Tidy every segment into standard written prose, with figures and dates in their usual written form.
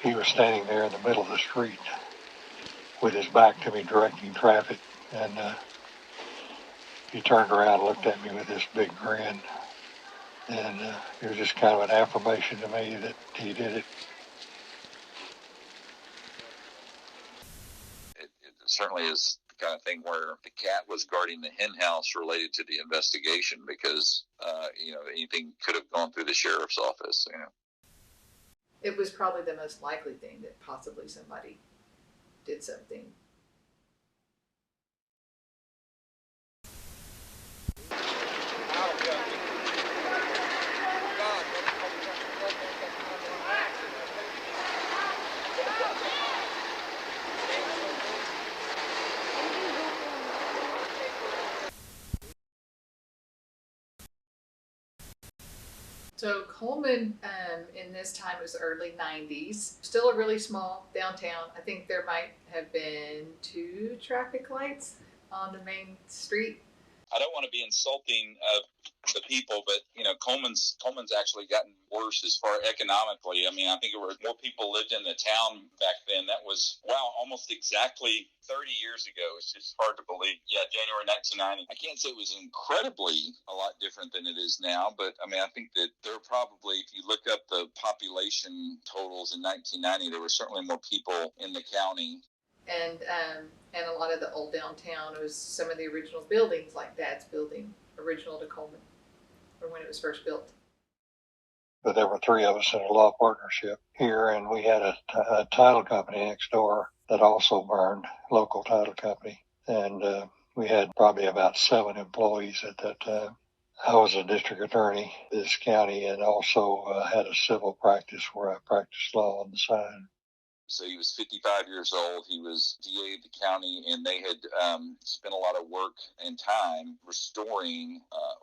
He was standing there in the middle of the street with his back to me, directing traffic, and he turned around and looked at me with this big grin, and it was just kind of an affirmation to me that he did it. It certainly is the kind of thing where the cat was guarding the hen house related to the investigation, because anything could have gone through the sheriff's office. It was probably the most likely thing that possibly somebody did something. So Coleman, in this time, was early 90s. Still a really small downtown. I think there might have been 2 traffic lights on the main street. I don't want to be insulting of the people, but Coleman's actually gotten worse as far economically. I mean, I think more people lived in the town back then. That was almost exactly 30 years ago. It's just hard to believe. Yeah, January 1990. I can't say it was incredibly a lot different than it is now, but I mean, I think that there are probably, if you look up the population totals in 1990, there were certainly more people in the county. And a lot of the old downtown was some of the original buildings, like Dad's building, original to Coleman, or when it was first built. But there were 3 of us in a law partnership here, and we had a title company next door that also burned, local title company. And we had probably about 7 employees at that time. I was a district attorney in this county, and also had a civil practice where I practiced law on the side. So he was 55 years old. He was DA of the county, and they had spent a lot of work and time restoring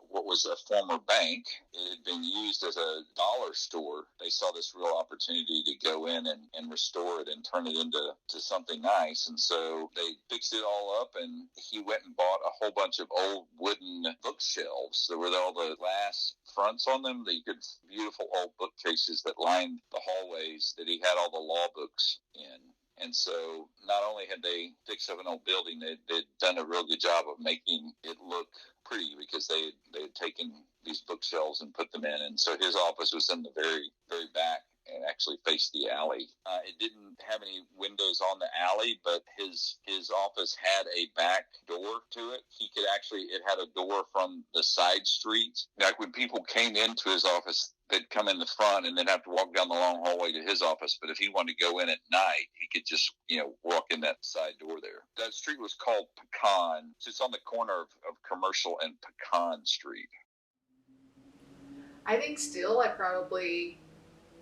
what was a former bank. It had been used as a dollar store. They saw this real opportunity to go in and restore it and turn it into something nice. And so they fixed it all up, and he went and bought a whole bunch of old wooden bookshelves. There were all the glass fronts on them. Beautiful old bookcases that lined the hallways that he had all the law books in. And so not only had they fixed up an old building, they'd done a real good job of making it look pretty, because they had taken these bookshelves and put them in. And so his office was in the very, very back and actually faced the alley. It didn't have any windows on the alley, but his office had a back door to it. It had a door from the side streets. Like when people came into his office, they'd come in the front and then have to walk down the long hallway to his office. But if he wanted to go in at night, he could just, walk in that side door there. That street was called Pecan. It's on the corner of Commercial and Pecan Street. I think still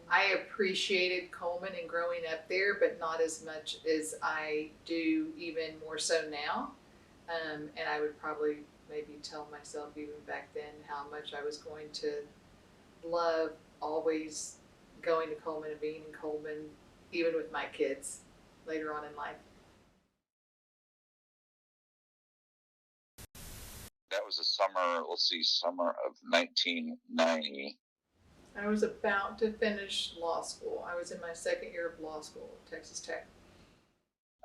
I appreciated Coleman and growing up there, but not as much as I do even more so now. And I would probably maybe tell myself even back then how much I was going to love always going to Coleman and being in Coleman, even with my kids later on in life. That was the summer of 1990. I was about to finish law school. I was in my 2nd year of law school at Texas Tech.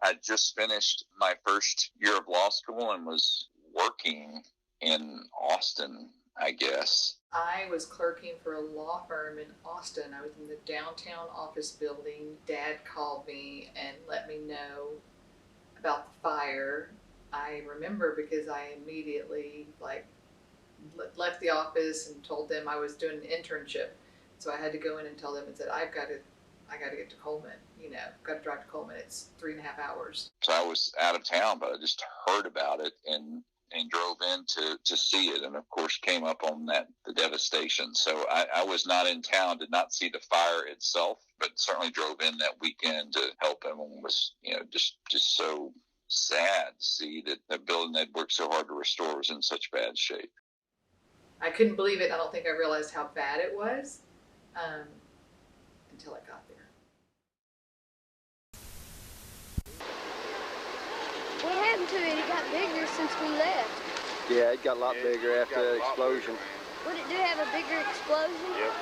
I just finished my first year of law school and was working in Austin, I guess. I was clerking for a law firm in Austin. I was in the downtown office building. Dad called me and let me know about the fire. I remember because I immediately left the office and told them I was doing an internship. So I had to go in and tell them and said, I got to get to Coleman, got to drive to Coleman. It's 3.5 hours. So I was out of town, but I just heard about it and drove in to see it. And of course came up on the devastation. So I was not in town, did not see the fire itself, but certainly drove in that weekend to help him, and was, just so sad to see that the building they'd worked so hard to restore was in such bad shape. I couldn't believe it. I don't think I realized how bad it was until I got there. What happened to it? It got bigger since we left. Yeah, it got a lot bigger after the explosion. Would it do have a bigger explosion? Yep.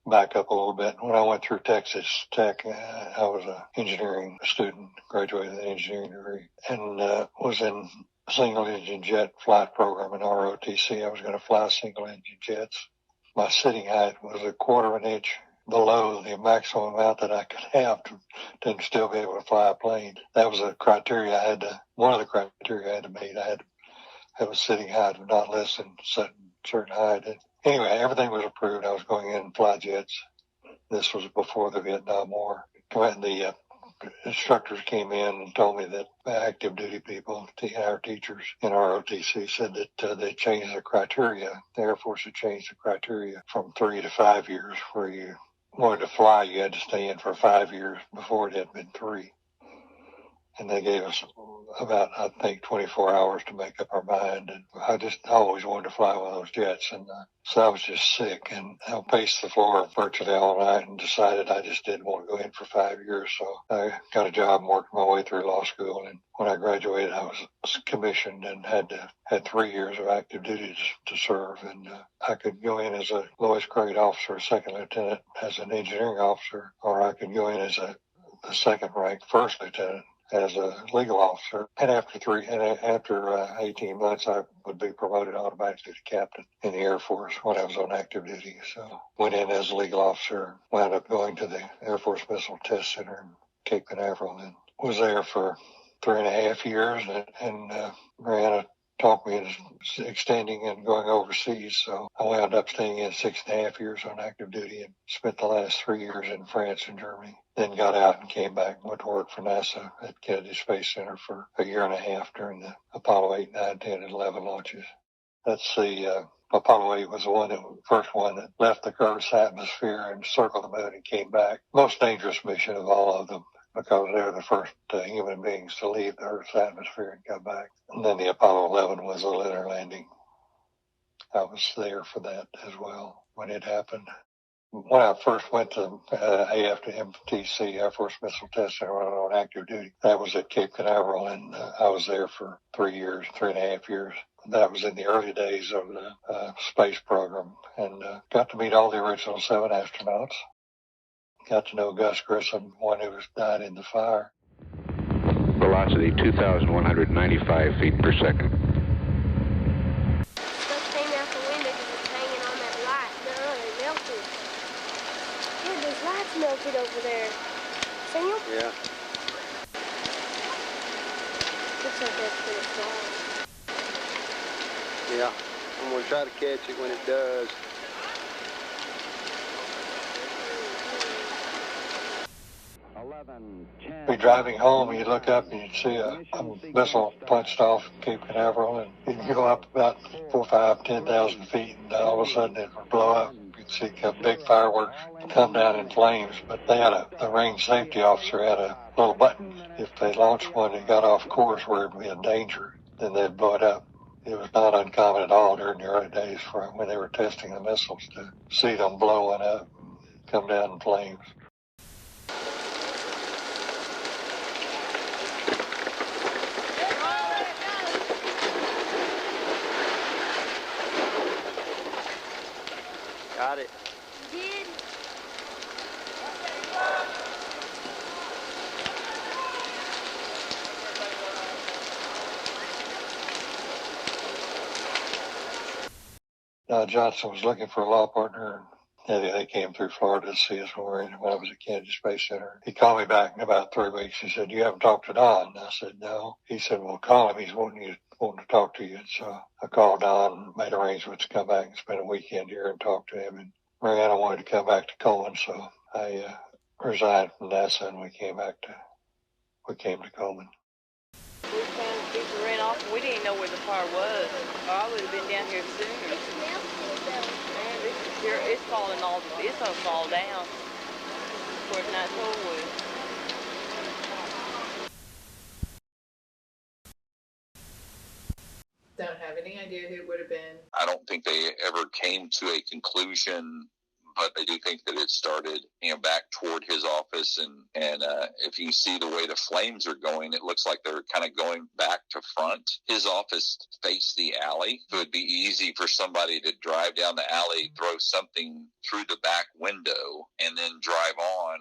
back up a little bit. When I went through Texas Tech, I was an engineering student, graduated with an engineering degree, and was in single engine jet flight program in ROTC. I was going to fly single engine jets. My sitting height was a quarter of an inch below the maximum amount that I could have to still be able to fly a plane. That was a criteria one of the criteria I had to meet. I had to have a sitting height of not less than a certain height. And anyway, everything was approved. I was going in and fly jets. This was before the Vietnam War. The instructors came in and told me that active duty people, our teachers in ROTC, said that they changed the criteria. The Air Force had changed the criteria from 3 to 5 years. Where you wanted to fly, you had to stay in for 5 years. Before it had been 3. And they gave us about, I think, 24 hours to make up our mind. And I always wanted to fly one of those jets. And so I was just sick. And I paced the floor virtually all night and decided I just didn't want to go in for 5 years. So I got a job and worked my way through law school. And when I graduated, I was commissioned and had 3 years of active duty to serve. And I could go in as a lowest grade officer, second lieutenant, as an engineering officer, or I could go in as a second rank first lieutenant as a legal officer. And after 18 months, I would be promoted automatically to captain in the Air Force when I was on active duty. So went in as a legal officer, wound up going to the Air Force Missile Test Center in Cape Canaveral, and was there for 3.5 years. And Mariana talked me into extending and going overseas. So I wound up staying in 6.5 years on active duty and spent the last 3 years in France and Germany. Then got out and came back and went to work for NASA at Kennedy Space Center for 1.5 years during the Apollo 8, 9, 10, and 11 launches. That's the Apollo 8 was the first one that left the Earth's atmosphere and circled the moon and came back. Most dangerous mission of all of them, because they were the first human beings to leave the Earth's atmosphere and come back. And then the Apollo 11 was a lunar landing. I was there for that as well when it happened. When I first went to AFTC, Air Force Missile Test Center, on active duty, that was at Cape Canaveral, and I was there for 3.5 years. That was in the early days of the space program, and got to meet all the original 7 astronauts. Got to know Gus Grissom, one who died in the fire. Velocity 2,195 feet per second. Stuff came out the window because it's hanging on that light. No, they melted. Dude, those lights melted over there. See them? Yeah. Looks like that's gonna fall. Yeah. I'm going to try to catch it when it does. Be driving home, and you look up and you see a missile punched off Cape Canaveral, and you can go up about 4, 5, 10,000 feet, and all of a sudden it would blow up. You'd see big fireworks come down in flames, but they had the range safety officer had a little button. If they launched one and got off course where it would be in danger, then they'd blow it up. It was not uncommon at all during the early days when they were testing the missiles to see them blowing up, come down in flames. Got it. Did? Johnson was looking for a law partner. They came through Florida to see us when I was at Kennedy Space Center. He called me back in about 3 weeks. He said, "You haven't talked to Don?" I said, "No." He said, "Well, call him. He's wanting to talk to you." And so I called Don, made arrangements to come back and spend a weekend here and talk to him. And Mariana wanted to come back to Coleman, so I resigned from NASA and we came to Coleman. We found people ran off and we didn't know where the fire was. Or I would have been down here sooner. Man, it's falling it's gonna fall down before the night's over with. Don't have any idea who it would have been. I don't think they ever came to a conclusion but I do think that it started, back toward his office, and if you see the way the flames are going, it looks like they're kind of going back to front. His office faced the alley, so it'd be easy for somebody to drive down the alley, throw something through the back window, and then drive on,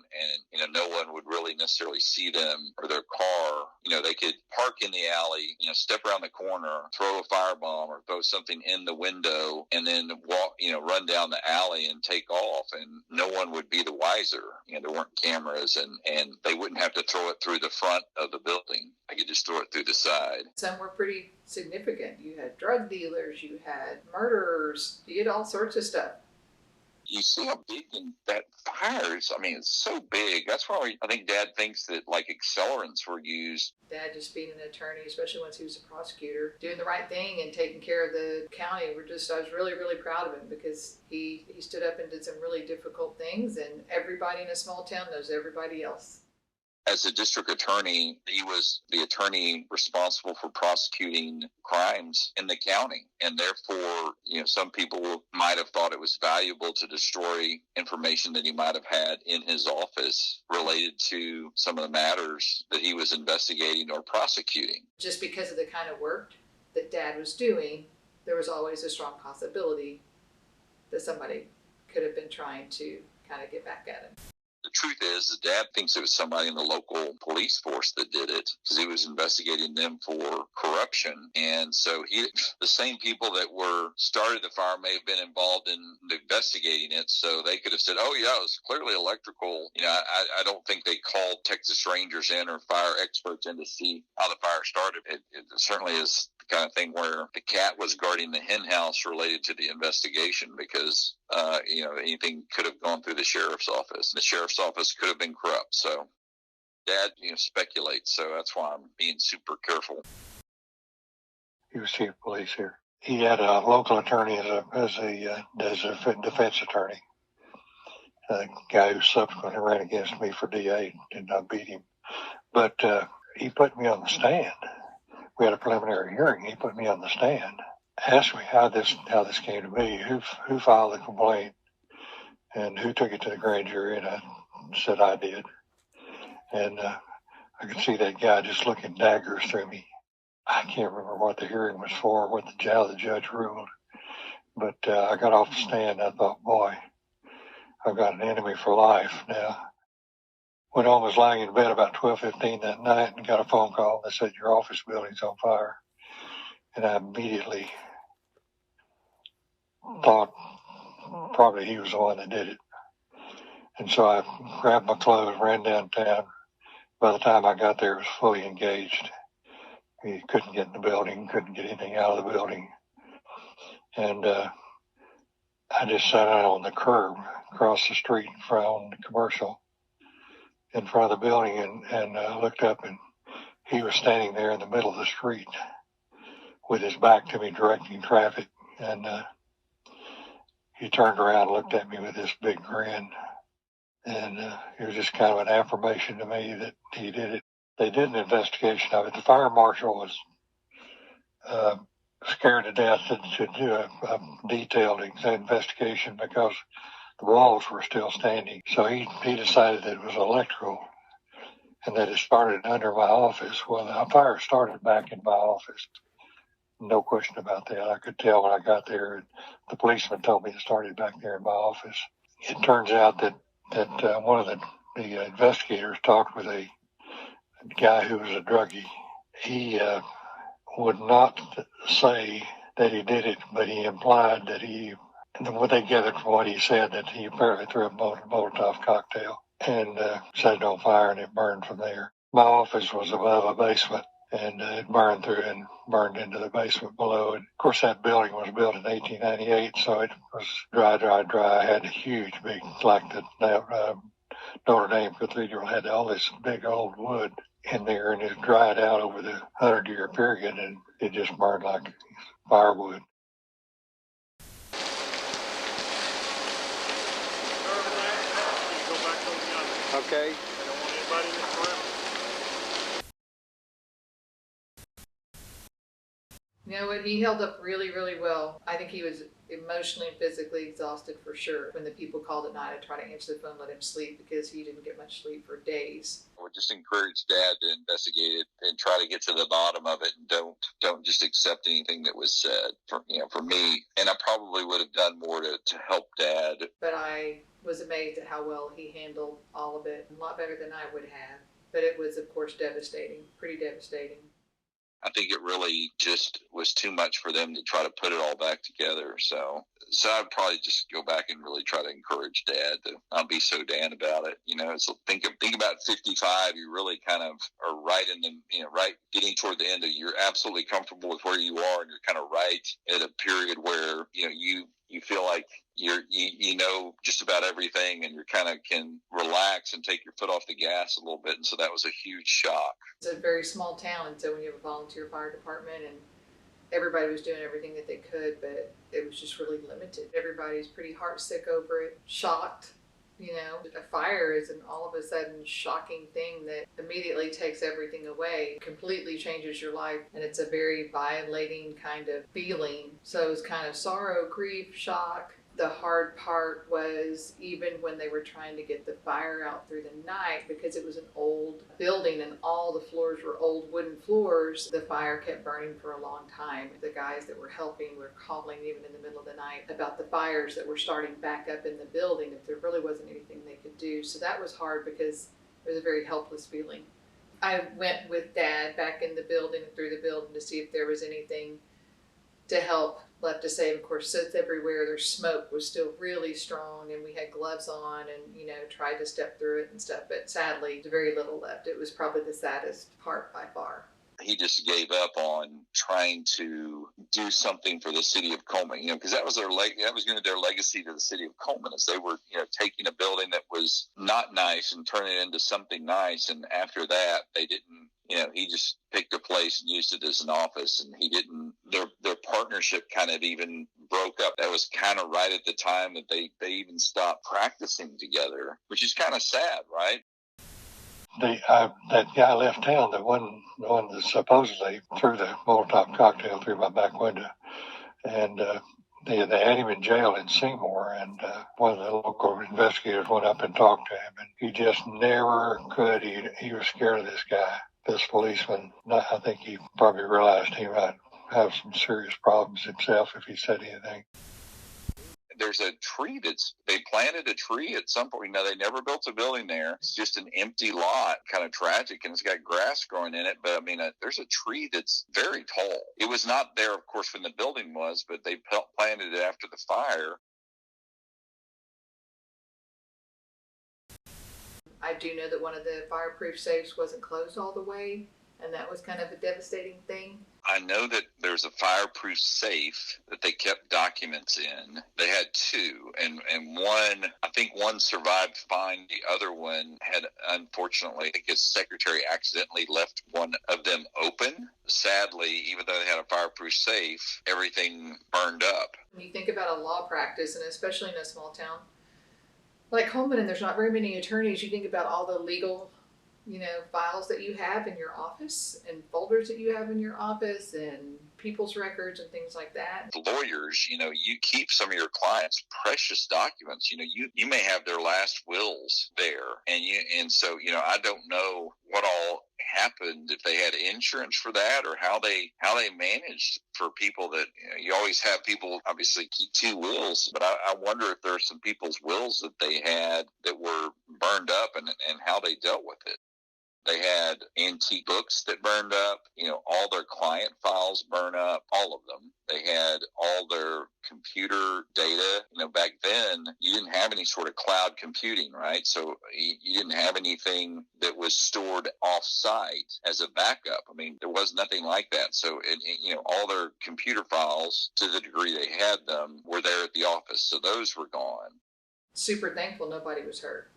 and no one would really necessarily see them or their car. They could park in the alley, step around the corner, throw a firebomb or throw something in the window, and then walk, run down the alley and take off, and no one would be the wiser. There weren't cameras, and they wouldn't have to throw it through the front of the building. They could just throw it through the side. Some were pretty significant. You had drug dealers, you had murderers, you had all sorts of stuff. You see how big that fire is. I mean, it's so big. That's why I think Dad thinks that accelerants were used. Dad, just being an attorney, especially once he was a prosecutor, doing the right thing and taking care of the county. I was really, really proud of him, because he stood up and did some really difficult things, and everybody in a small town knows everybody else. As a district attorney, he was the attorney responsible for prosecuting crimes in the county. And therefore, some people might have thought it was valuable to destroy information that he might have had in his office related to some of the matters that he was investigating or prosecuting. Just because of the kind of work that Dad was doing, there was always a strong possibility that somebody could have been trying to kind of get back at him. The truth is, Dad thinks it was somebody in the local police force that did it, because he was investigating them for corruption. And so the same people that started the fire may have been involved in investigating it, so they could have said, oh yeah, it was clearly electrical. I don't think they called Texas Rangers in or fire experts in to see how the fire started. It certainly is the kind of thing where the cat was guarding the hen house related to the investigation, because anything could have gone through the sheriff's office. The sheriff's office could have been corrupt. So Dad, speculates. So that's why I'm being super careful. He was chief of police here. He had a local attorney as a defense attorney. A guy who subsequently ran against me for DA, did not beat him. But he put me on the stand. We had a preliminary hearing. He put me on the stand, asked me how this came to be, who filed the complaint, and who took it to the grand jury, and I said I did. And I could see that guy just looking daggers through me. I can't remember what the hearing was for, what the judge ruled, but I got off the stand. I thought, boy, I've got an enemy for life now. Went home, was lying in bed about 12:15 that night, and got a phone call that said your office building's on fire. And I immediately thought probably he was the one that did it. And so I grabbed my clothes, ran downtown. By the time I got there, it was fully engaged. He couldn't get in the building, couldn't get anything out of the building. And I just sat out on the curb across the street in front on the commercial in front of the building, and looked up, and he was standing there in the middle of the street with his back to me, directing traffic. And he turned around and looked at me with this big grin. And it was just kind of an affirmation to me that he did it. They did an investigation of it. The fire marshal was scared to death to do a detailed investigation because the walls were still standing. So he decided that it was electrical and that it started under my office. Well, the fire started back in my office. No question about that. I could tell when I got there. The policeman told me it started back there in my office. It turns out that one of the investigators talked with a guy who was a druggie. He would not say that he did it, but he implied that what they gathered from what he said, that he apparently threw a Molotov cocktail and set it on fire, and it burned from there. My office was above a basement, and it burned through and burned into the basement below. And of course, that building was built in 1898, so it was dry. I had a huge, big, like the Notre Dame Cathedral had all this big old wood in there, and it dried out over the 100-year period, and it just burned like firewood. Okay. I don't want anybody in this room. You know what? He held up really, really well. I think he was emotionally and physically exhausted for sure. When the people called at night, I tried to answer the phone, let him sleep because he didn't get much sleep for days. I would just encourage Dad to investigate it and try to get to the bottom of it, and don't just accept anything that was said. For me, and I probably would have done more to help Dad. But I was amazed at how well he handled all of it, a lot better than I would have. But it was, of course, devastating, pretty devastating. I think it really just was too much for them to try to put it all back together. So I'd probably just go back and really try to encourage Dad to not be so Dan about it. So think about 55. You really kind of are right in the, right getting toward the end of, you're absolutely comfortable with where you are, and you're kind of right at a period where, you feel like you know just about everything, and you kind of can relax and take your foot off the gas a little bit. And so that was a huge shock. It's a very small town, and so when you have a volunteer fire department, and everybody was doing everything that they could, but it was just really limited. Everybody's pretty heartsick over it, shocked. A fire is an all of a sudden shocking thing that immediately takes everything away, completely changes your life, and it's a very violating kind of feeling. So it's kind of sorrow, grief, shock. The hard part was even when they were trying to get the fire out through the night, because it was an old building and all the floors were old wooden floors, the fire kept burning for a long time. The guys that were helping were calling even in the middle of the night about the fires that were starting back up in the building if there really wasn't anything they could do. So that was hard because it was a very helpless feeling. I went with Dad back in the building and through the building to see if there was anything to help left to save. Of course, soot's everywhere. Their smoke was still really strong, and we had gloves on and, tried to step through it and stuff. But sadly, there's very little left. It was probably the saddest part by far. He just gave up on trying to do something for the city of Coleman, because that was their their legacy to the city of Coleman, as they were, taking a building that was not nice and turning it into something nice. And after that, they didn't. He just picked a place and used it as an office, and he didn't. Their partnership kind of even broke up. That was kind of right at the time that they even stopped practicing together, which is kind of sad, right? That guy left town, the one that supposedly threw the Molotov cocktail through my back window, and they had him in jail in Seymour, and one of the local investigators went up and talked to him, and he just never could. He was scared of this guy, this policeman. I think he probably realized he might have some serious problems himself if he said anything. There's a tree they planted a tree at some point. They never built a building there. It's just an empty lot, kind of tragic, and it's got grass growing in it. But there's a tree that's very tall. It was not there, of course, when the building was, but they planted it after the fire. I do know that one of the fireproof safes wasn't closed all the way, and that was kind of a devastating thing. I know that there's a fireproof safe that they kept documents in. They had two, and one, I think one survived fine. The other one had, unfortunately, I think his secretary accidentally left one of them open. Sadly, even though they had a fireproof safe, everything burned up. When you think about a law practice, and especially in a small town like Coleman, and there's not very many attorneys, you think about all the legal files that you have in your office and folders that you have in your office and people's records and things like that. Lawyers, you keep some of your clients' precious documents. You may have their last wills there, and so I don't know what all happened, if they had insurance for that, or how they managed for people that you always have people obviously keep two wills, but I wonder if there are some people's wills that they had that were burned up and how they dealt with it. They had antique books that burned up, all their client files burn up, all of them. They had all their computer data. Back then, you didn't have any sort of cloud computing, right? So you didn't have anything that was stored off-site as a backup. There was nothing like that. So, all their computer files, to the degree they had them, were there at the office. So those were gone. Super thankful nobody was hurt.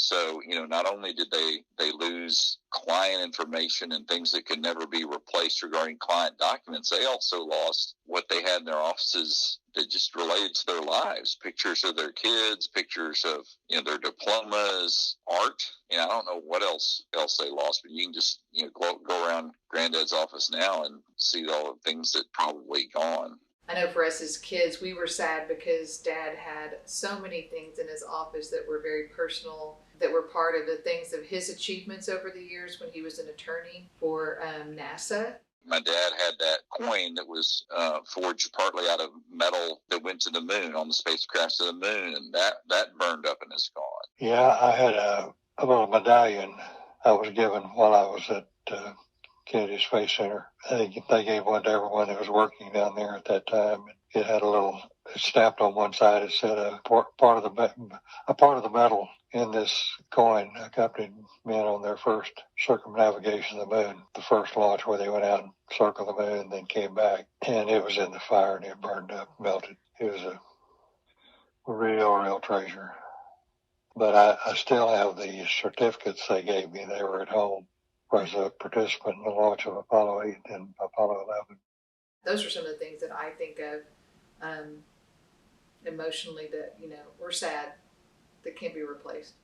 So, not only did they lose client information and things that could never be replaced regarding client documents, they also lost what they had in their offices that just related to their lives. Pictures of their kids, pictures of, their diplomas, art. I don't know what else they lost, but you can just, go around Granddad's office now and see all the things that probably gone. I know for us as kids, we were sad because Dad had so many things in his office that were very personal, that were part of the things of his achievements over the years when he was an attorney for NASA. My dad had that coin that was forged partly out of metal that went to the moon, on the spacecraft to the moon, and that burned up and is gone. Yeah, I had a little medallion I was given while I was at Kennedy Space Center. They gave one to everyone that was working down there at that time. It had it stamped on one side. It said a part of the metal in this coin accompanied men on their first circumnavigation of the moon, the first launch where they went out and circled the moon and then came back. And it was in the fire and it burned up, melted. It was a real treasure. But I still have the certificates they gave me. They were at home. Was a participant in the launch of Apollo 8 and Apollo 11. Those are some of the things that I think of emotionally that, were sad, that can't be replaced.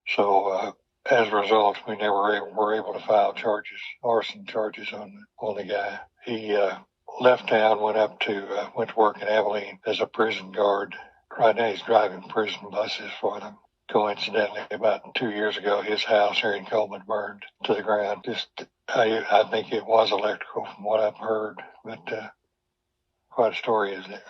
So as a result, we never were able to file arson charges on the guy. He left town, went to work in Abilene as a prison guard. Right now he's driving prison buses for them. Coincidentally, about 2 years ago, his house here in Coleman burned to the ground. I think it was electrical from what I've heard, but quite a story, isn't it?